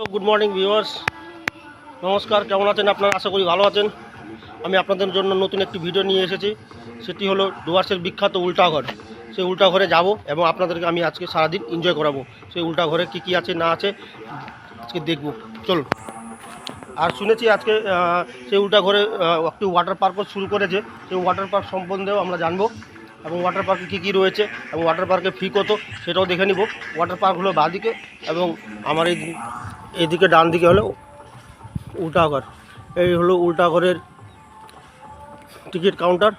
Good morning viewers, নমস্কার। কেমন আছেন আপনারা? আশা করি ভালো আছেন। আমি আপনাদের জন্য নতুন একটি ভিডিও নিয়ে এসেছি। সেটি হলো ডুয়ার্সের বিখ্যাত উল্টাঘর। সেই উল্টাঘরে যাব এবং আপনাদেরকে আমি আজকে সারাদিন এনজয় করাবো। সেই উল্টাঘরে কী আছে না আছে আজকে দেখব। চলুন। আর শুনেছি আজকে সেই উল্টাঘরে একটি ওয়াটার পার্কও শুরু করেছে। সেই ওয়াটার পার্ক সম্বন্ধেও আমরা জানবো এবং ওয়াটার পার্কে কী রয়েছে এবং ওয়াটার পার্কে ফি কত সেটাও দেখে নিব। ওয়াটার পার্ক হলো বাঁদিকে এবং আমার এইদিকে ডান দিকে হলো উল্টাঘর। এই হলো উল্টাঘরের টিকিট কাউন্টার।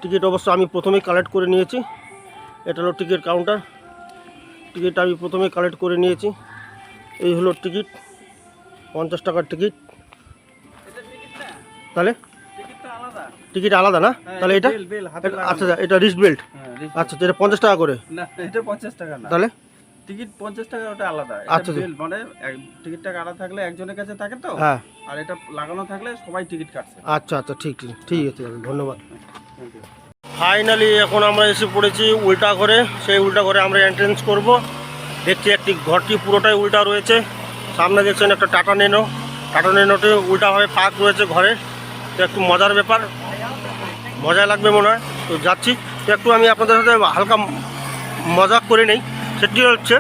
টিকিট অবশ্য আমি প্রথমেই কালেক্ট করে নিয়েছি। এটা হলো টিকিট কাউন্টার। টিকিট আমি প্রথমেই কালেক্ট করে নিয়েছি। এই হলো টিকিট, 50 টাকার টিকিট। তাহলে টিকিট আলাদা না? তাহলে এটা আচ্ছা, এটা রিস্ট বেল্ট। আচ্ছা, এটা 50 টাকা করে না, এটা 50 টাকা না। তাহলে টিকিট 50 টাকা, ওটা আলাদা। আচ্ছা, এটা বেল্ট মানে টিকিটটা কাটা থাকলে একজনের কাছে থাকে তো। হ্যাঁ, আর এটা লাগানো থাকলে সবাই টিকিট কাটছে। আচ্ছা আচ্ছা, ঠিক আছে, ধন্যবাদ। ফাইনালি এখন আমরা এসে পড়েছি উল্টা ঘরে। সেই উল্টা ঘরে আমরা এন্ট্রেন্স করব। দেখছি একটি ঘরটি পুরোটাই উল্টা রয়েছে। সামনে দেখছেন একটা টাটা নেনোতে উল্টাভাবে পার্ক রয়েছে ঘরে। তো একটু মজার ব্যাপার, মজা লাগবে মনে হয়। তো যাচ্ছি। তো একটু আমি আপনাদের সাথে হালকা মজা করে নেই। সেটি হচ্ছে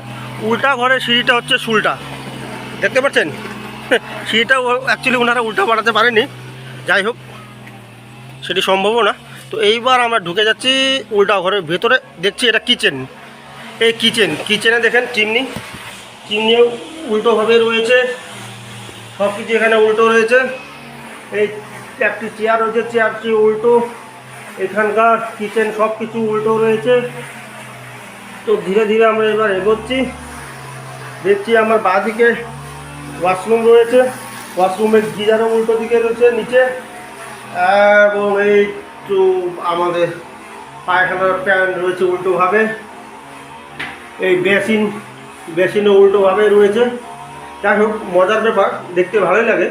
উল্টা ঘরে সিঁড়িটা হচ্ছে শুলটা, দেখতে পাচ্ছেন? সিঁড়িটা অ্যাকচুয়ালি ওনারা উল্টা বানাতে পারেনি, যাই হোক সেটি সম্ভবও না। তো এইবার আমরা ঢুকে যাচ্ছি উল্টা ঘরের ভেতরে। দেখছি এটা কিচেন। এই কিচেনে দেখেন চিমনিও উল্টোভাবে রয়েছে। সব কিছু এখানে উল্টো রয়েছে। এই একটি চেয়ার রয়েছে, চেয়ারটি উল্টো। এখানকার কিচেন সব কিছু উল্টো রয়েছে। তো ধীরে ধীরে আমরা এবার এগোচ্ছি। দেখছি আমার বাঁদিকে ওয়াশরুম রয়েছে। ওয়াশরুমের গিজারও উল্টো দিকে রয়েছে নিচে, এবং এই তো আমাদের পায়খানার প্যান রয়েছে উল্টোভাবে। এই বেসিনও উল্টোভাবে রয়েছে। যাই হোক মজার ব্যাপার, দেখতে ভালোই লাগে।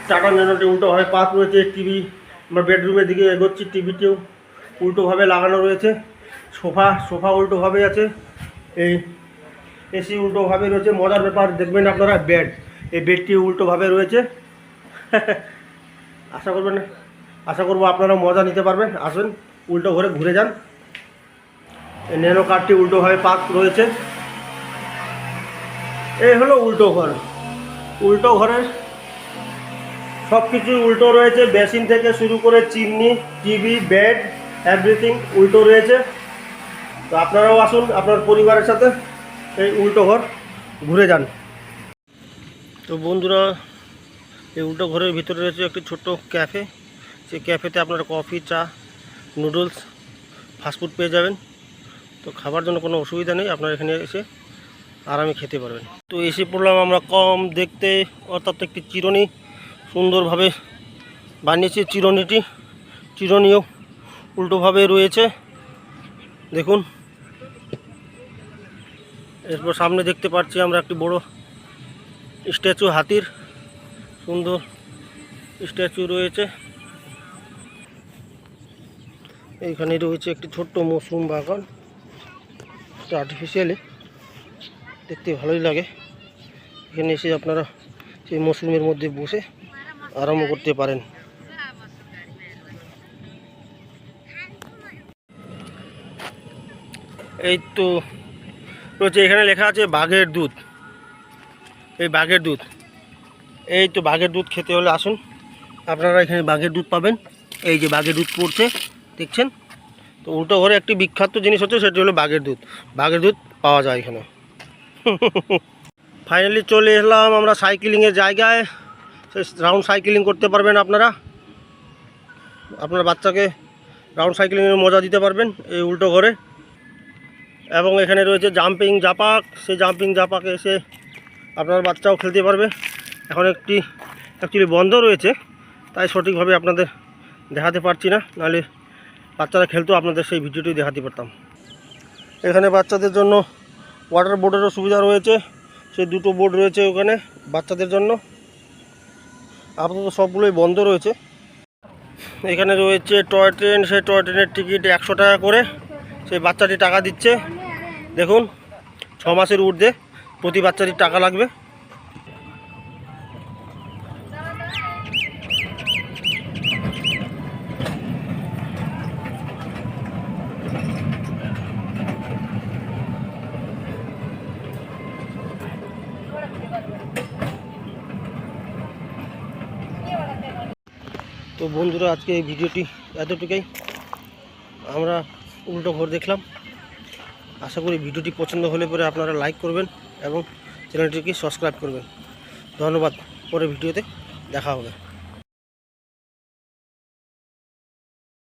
টাটা নেনোটি উল্টোভাবে পাক রয়েছে। টিভি আমার বেডরুমের দিকে এগোচ্ছি, টিভিটিও উল্টোভাবে লাগানো রয়েছে। সোফা উল্টোভাবে আছে। এই এসি উল্টোভাবে রয়েছে। মজার ব্যাপার দেখবেন আপনারা, এই বেডটি উল্টোভাবে রয়েছে। আশা করবো আপনারা মজা নিতে পারবেন। আসুন উল্টো ঘরে ঘুরে যান। এই নেনো কারটি উল্টোভাবে পাক রয়েছে। এই হলো উল্টো ঘরের সব কিছু উল্টো রয়েছে। বেসিন থেকে শুরু করে চিমনি, টিভি, বেড, এভরিথিং উল্টো রয়েছে। তো আপনারাও আসুন আপনার পরিবারের সাথে এই উল্টো ঘর ঘুরে যান। তো বন্ধুরা, এই উল্টো ঘরের ভিতরে রয়েছে একটি ছোট্ট ক্যাফে। সেই ক্যাফেতে আপনারা কফি, চা, নুডলস, ফাস্টফুড পেয়ে যাবেন। তো খাবার জন্য কোনো অসুবিধা নেই, আপনারা এখানে এসে আরামে খেতে পারবেন। তো এসে পড়লাম আমরা কম দেখতে, অর্থাৎ একটি চিরুনি সুন্দরভাবে বানিয়েছে। চিরুনিও উল্টোভাবে রয়েছে, দেখুন। এরপর সামনে দেখতে পাচ্ছি আমরা একটি বড় স্ট্যাচু, হাতির সুন্দর স্ট্যাচু রয়েছে। এইখানে রয়েছে একটি ছোট্ট মশরুম বাগান, আর্টিফিশিয়ালি দেখতে ভালোই লাগে। এখানে এসে আপনারা সেই মশরুমের মধ্যে বসে আরাম করতে পারেন। এই তো রয়েছে, এখানে লেখা আছে বাঘের দুধ। এই তো বাঘের দুধ খেতে হলে আসুন আপনারা, এখানে বাঘের দুধ পাবেন। এই যে বাঘের দুধ পড়ছে, দেখছেন? তো উল্টো ঘরে একটি বিখ্যাত জিনিস হচ্ছে, সেটি হলো বাঘের দুধ পাওয়া যায় এখানে। ফাইনালি চলে এলাম আমরা সাইকেলিংয়ের জায়গায়। সেই রাউন্ড সাইকেলিং করতে পারবেন আপনারা। আপনার বাচ্চাকে রাউন্ড সাইকেলিংয়ের মজা দিতে পারবেন এই উল্টো ঘরে। এবং এখানে রয়েছে জাম্পিং জাপাক। সেই জাম্পিং জাপাকে এসে আপনার বাচ্চাও খেলতে পারবে। এখন একটি অ্যাকচুয়ালি বন্ধ রয়েছে, তাই সঠিকভাবে আপনাদের দেখাতে পারছি না, নাহলে বাচ্চারা খেলতো, আপনাদের সেই ভিডিওটি দেখাতে পারতাম। এখানে বাচ্চাদের জন্য ওয়াটার বোর্ডেরও সুবিধা রয়েছে। সেই দুটো বোর্ড রয়েছে ওখানে বাচ্চাদের জন্য। আপাতত সবগুলোই বন্ধ রয়েছে। এখানে রয়েছে টয় ট্রেন। সেই টয় ট্রেনের টিকিট 100 টাকা করে। সেই বাচ্চাটি টাকা দিচ্ছে, দেখুন। 6 মাসের ঊর্ধ্বে প্রতি বাচ্চারই টাকা লাগবে। তো বন্ধুরা, আজকে এই ভিডিওটি এতটুকুই। আমরা উল্টো ঘর দেখলাম। আশা করি ভিডিওটি পছন্দ হলে পরে আপনারা লাইক করবেন এবং চ্যানেলটিকে সাবস্ক্রাইব করবেন। ধন্যবাদ। পরের ভিডিওতে দেখা হবে।